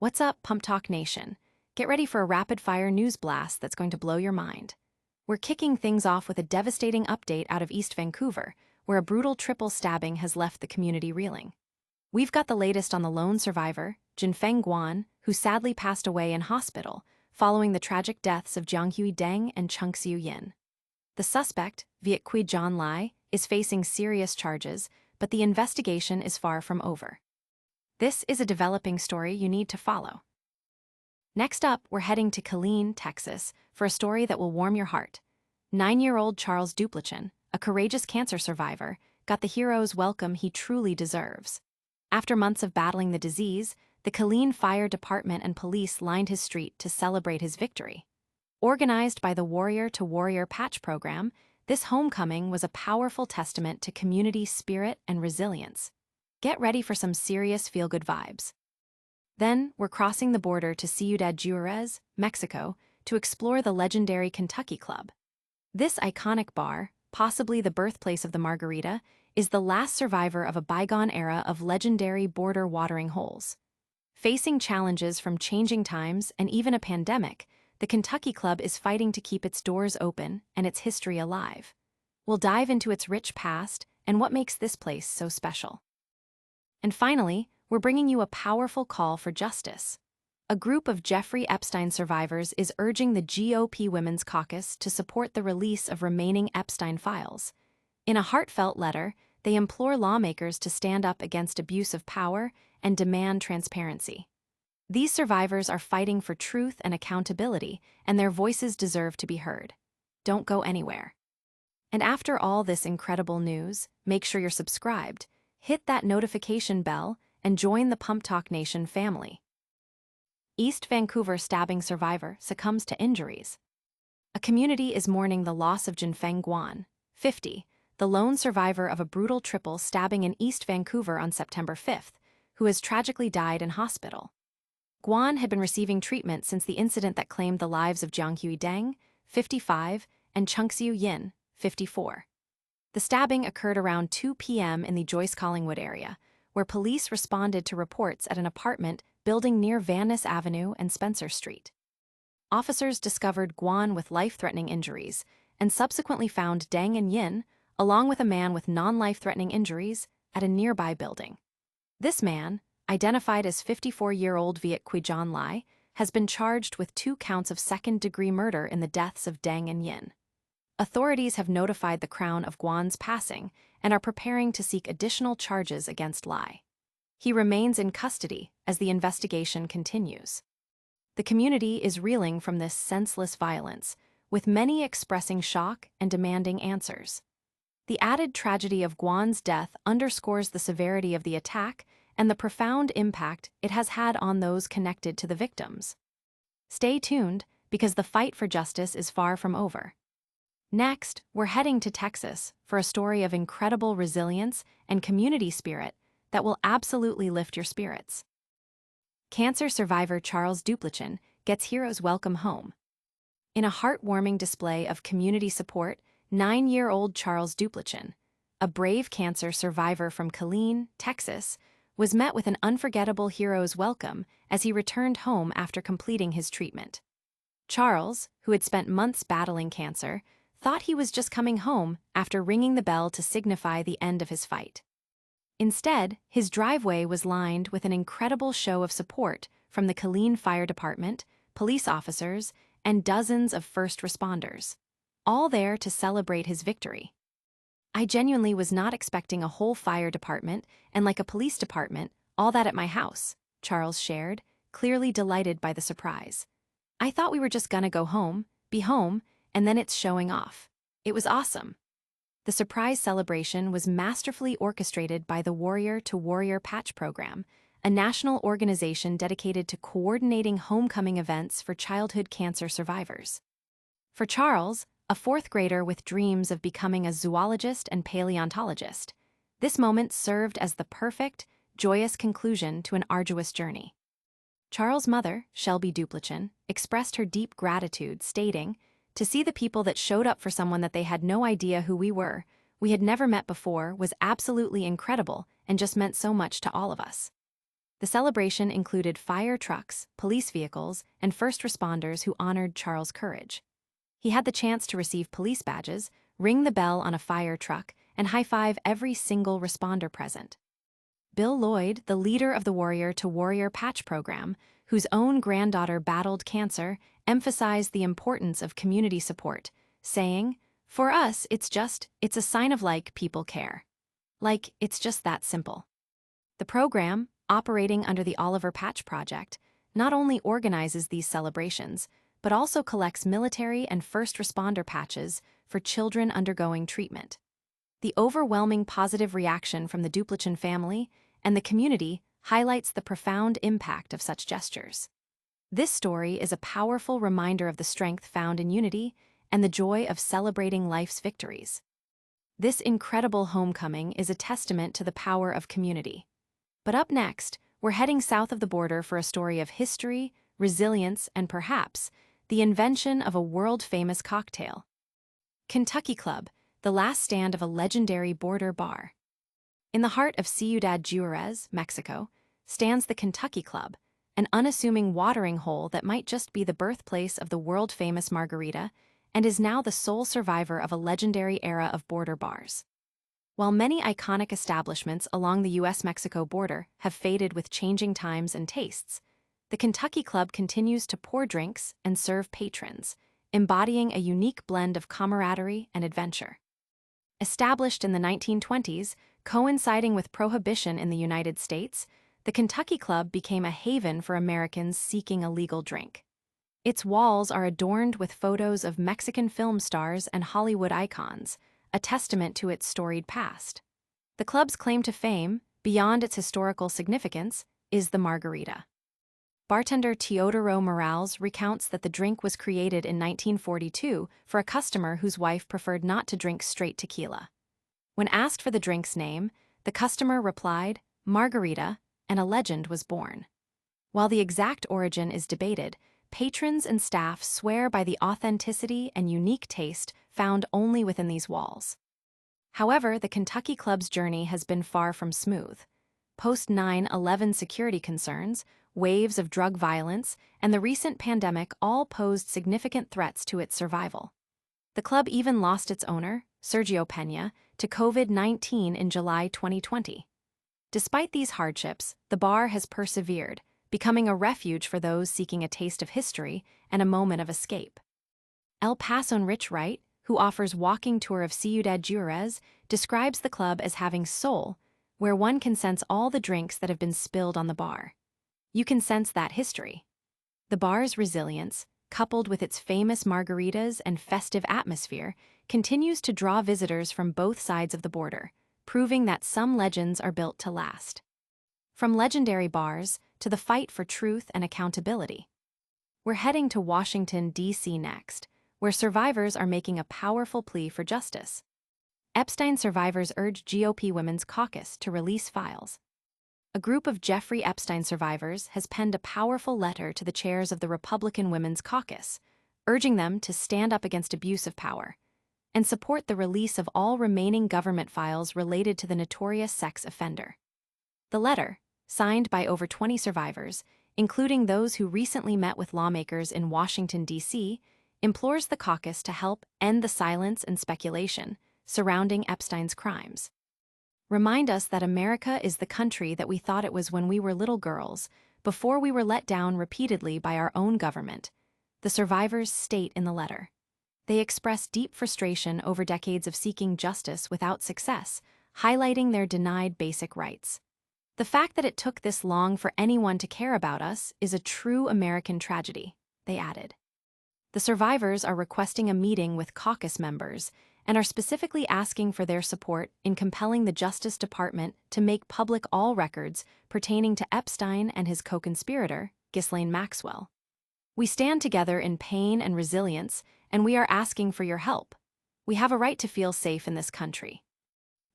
What's up, PumpTalk Nation? Get ready for a rapid-fire news blast that's going to blow your mind. We're kicking things off with a devastating update out of East Vancouver, where a brutal triple stabbing has left the community reeling. We've got the latest on the lone survivor, Jinfeng Guan, who sadly passed away in hospital following the tragic deaths of Jianghui Deng and Chengxiu Yin. The suspect, Viet Quy John Ly, is facing serious charges, but the investigation is far from over. This is a developing story you need to follow. Next up, we're heading to Killeen, Texas, for a story that will warm your heart. 9-year-old Charles Duplitchan, a courageous cancer survivor, got the hero's welcome he truly deserves. After months of battling the disease, the Killeen Fire Department and police lined his street to celebrate his victory. Organized by the Warrior to Warrior Patch program, this homecoming was a powerful testament to community spirit and resilience. Get ready for some serious feel-good vibes. Then, we're crossing the border to Ciudad Juarez, Mexico, to explore the legendary Kentucky Club. This iconic bar, possibly the birthplace of the Margarita, is the last survivor of a bygone era of legendary border watering holes. Facing challenges from changing times and even a pandemic, the Kentucky Club is fighting to keep its doors open and its history alive. We'll dive into its rich past and what makes this place so special. And finally, we're bringing you a powerful call for justice. A group of Jeffrey Epstein survivors is urging the GOP Women's Caucus to support the release of remaining Epstein files. In a heartfelt letter, they implore lawmakers to stand up against abuse of power and demand transparency. These survivors are fighting for truth and accountability, and their voices deserve to be heard. Don't go anywhere. And after all this incredible news, make sure you're subscribed, hit that notification bell, and join the PumpTalk Nation family. East Vancouver stabbing survivor succumbs to injuries. A community is mourning the loss of Jinfeng Guan, 50, the lone survivor of a brutal triple stabbing in East Vancouver on September 5th, who has tragically died in hospital. Guan had been receiving treatment since the incident that claimed the lives of Jianghui Deng, 55, and Chengxiu Yin, 54. The stabbing occurred around 2 p.m. in the Joyce-Collingwood area, where police responded to reports at an apartment building near Van Ness Avenue and Spencer Street. Officers discovered Guan with life-threatening injuries and subsequently found Deng and Yin, along with a man with non-life-threatening injuries, at a nearby building. This man, identified as 54-year-old Viet Quy John Ly, has been charged with 2 counts of second-degree murder in the deaths of Deng and Yin. Authorities have notified the Crown of Guan's passing and are preparing to seek additional charges against Ly. He remains in custody as the investigation continues. The community is reeling from this senseless violence, with many expressing shock and demanding answers. The added tragedy of Guan's death underscores the severity of the attack and the profound impact it has had on those connected to the victims. Stay tuned, because the fight for justice is far from over. Next, we're heading to Texas for a story of incredible resilience and community spirit that will absolutely lift your spirits. Cancer survivor Charles Duplitchan gets hero's welcome home. In a heartwarming display of community support, 9-year-old Charles Duplitchan, a brave cancer survivor from Killeen, Texas, was met with an unforgettable hero's welcome as he returned home after completing his treatment. Charles, who had spent months battling cancer, thought he was just coming home after ringing the bell to signify the end of his fight. Instead, his driveway was lined with an incredible show of support from the Killeen Fire Department, police officers, and dozens of first responders, all there to celebrate his victory. I genuinely was not expecting a whole fire department and like a police department, all that at my house, Charles shared, clearly delighted by the surprise. I thought we were just gonna go home, be home, and then it's showing off. It was awesome. The surprise celebration was masterfully orchestrated by the Warrior to Warrior Patch program, a national organization dedicated to coordinating homecoming events for childhood cancer survivors. For Charles, a 4th grader with dreams of becoming a zoologist and paleontologist, this moment served as the perfect, joyous conclusion to an arduous journey. Charles' mother, Shelby Duplitchan, expressed her deep gratitude, stating, "To see the people that showed up for someone that they had no idea who we had never met before, was absolutely incredible and just meant so much to all of us." The celebration included fire trucks, police vehicles, and first responders who honored Charles' courage. He had the chance to receive police badges, ring the bell on a fire truck, and high-five every single responder present. Bill Lloyd, the leader of the Warrior to Warrior Patch program, whose own granddaughter battled cancer, emphasized the importance of community support, saying, "For us, it's a sign of people care. It's just that simple." The program, operating under the Oliver Patch Project, not only organizes these celebrations, but also collects military and first responder patches for children undergoing treatment. The overwhelming positive reaction from the Duplitchan family and the community highlights the profound impact of such gestures. This story is a powerful reminder of the strength found in unity and the joy of celebrating life's victories. This incredible homecoming is a testament to the power of community. But up next, we're heading south of the border for a story of history, resilience, and perhaps the invention of a world-famous cocktail. Kentucky Club, the last stand of a legendary border bar. In the heart of Ciudad Juarez, Mexico, stands the Kentucky Club, an unassuming watering hole that might just be the birthplace of the world-famous Margarita and is now the sole survivor of a legendary era of border bars. While many iconic establishments along the U.S.-Mexico border have faded with changing times and tastes, the Kentucky Club continues to pour drinks and serve patrons, embodying a unique blend of camaraderie and adventure. Established in the 1920s, coinciding with Prohibition in the United States, the Kentucky Club became a haven for Americans seeking a legal drink. Its walls are adorned with photos of Mexican film stars and Hollywood icons, a testament to its storied past. The club's claim to fame, beyond its historical significance, is the Margarita. Bartender Teodoro Morales recounts that the drink was created in 1942 for a customer whose wife preferred not to drink straight tequila. When asked for the drink's name, the customer replied, "Margarita," and a legend was born. While the exact origin is debated, patrons and staff swear by the authenticity and unique taste found only within these walls. However, the Kentucky Club's journey has been far from smooth. Post-9/11 security concerns, waves of drug violence, and the recent pandemic all posed significant threats to its survival. The club even lost its owner, Sergio Peña, to COVID-19 in July 2020. Despite these hardships, the bar has persevered, becoming a refuge for those seeking a taste of history and a moment of escape. El Pasoan Rich Wright, who offers walking tour of Ciudad Juarez, describes the club as having soul, where one can sense all the drinks that have been spilled on the bar. You can sense that history. The bar's resilience, coupled with its famous margaritas and festive atmosphere, continues to draw visitors from both sides of the border, proving that some legends are built to last. From legendary bars to the fight for truth and accountability. We're heading to Washington, D.C. next, where survivors are making a powerful plea for justice. Epstein survivors urge GOP Women's Caucus to release files. A group of Jeffrey Epstein survivors has penned a powerful letter to the chairs of the Republican Women's Caucus, urging them to stand up against abuse of power and support the release of all remaining government files related to the notorious sex offender. The letter, signed by over 20 survivors, including those who recently met with lawmakers in Washington, D.C., implores the caucus to help end the silence and speculation surrounding Epstein's crimes. Remind us that America is the country that we thought it was when we were little girls, before we were let down repeatedly by our own government, the survivors state in the letter. They express deep frustration over decades of seeking justice without success, highlighting their denied basic rights. The fact that it took this long for anyone to care about us is a true American tragedy, they added. The survivors are requesting a meeting with caucus members and are specifically asking for their support in compelling the Justice Department to make public all records pertaining to Epstein and his co-conspirator, Ghislaine Maxwell. We stand together in pain and resilience, and we are asking for your help. We have a right to feel safe in this country.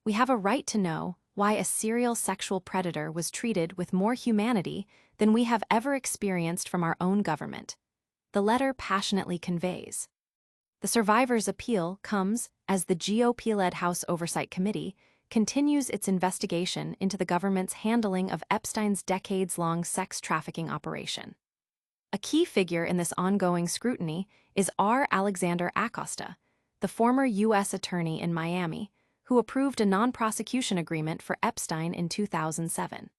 We have a right to know why a serial sexual predator was treated with more humanity than we have ever experienced from our own government. The letter passionately conveys. The survivors' appeal comes as the GOP-led House Oversight Committee continues its investigation into the government's handling of Epstein's decades-long sex trafficking operation. A key figure in this ongoing scrutiny is R. Alexander Acosta, the former U.S. attorney in Miami, who approved a non-prosecution agreement for Epstein in 2007.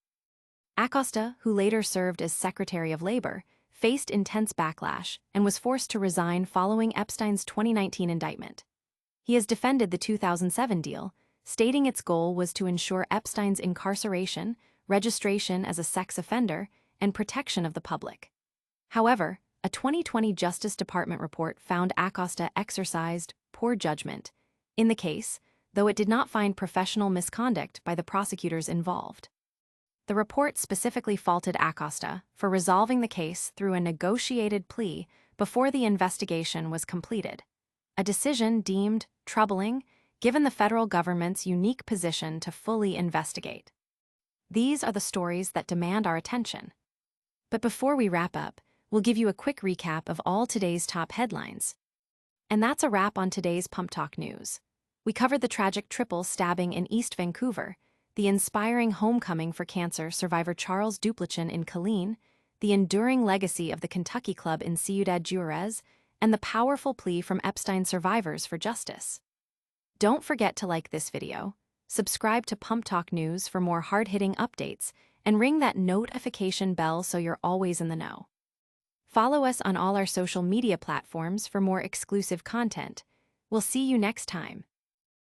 Acosta, who later served as Secretary of Labor, faced intense backlash and was forced to resign following Epstein's 2019 indictment. He has defended the 2007 deal, stating its goal was to ensure Epstein's incarceration, registration as a sex offender, and protection of the public. However, a 2020 Justice Department report found Acosta exercised poor judgment in the case, though it did not find professional misconduct by the prosecutors involved. The report specifically faulted Acosta for resolving the case through a negotiated plea before the investigation was completed, a decision deemed troubling given the federal government's unique position to fully investigate. These are the stories that demand our attention. But before we wrap up, we'll give you a quick recap of all today's top headlines. And that's a wrap on today's PumpTalk news. We covered the tragic triple stabbing in East Vancouver, the inspiring homecoming for cancer survivor Charles Duplitchan in Killeen, the enduring legacy of the Kentucky Club in Ciudad Juarez, and the powerful plea from Epstein survivors for justice. Don't forget to like this video, subscribe to PumpTalk News for more hard-hitting updates, and ring that notification bell so you're always in the know. Follow us on all our social media platforms for more exclusive content. We'll see you next time.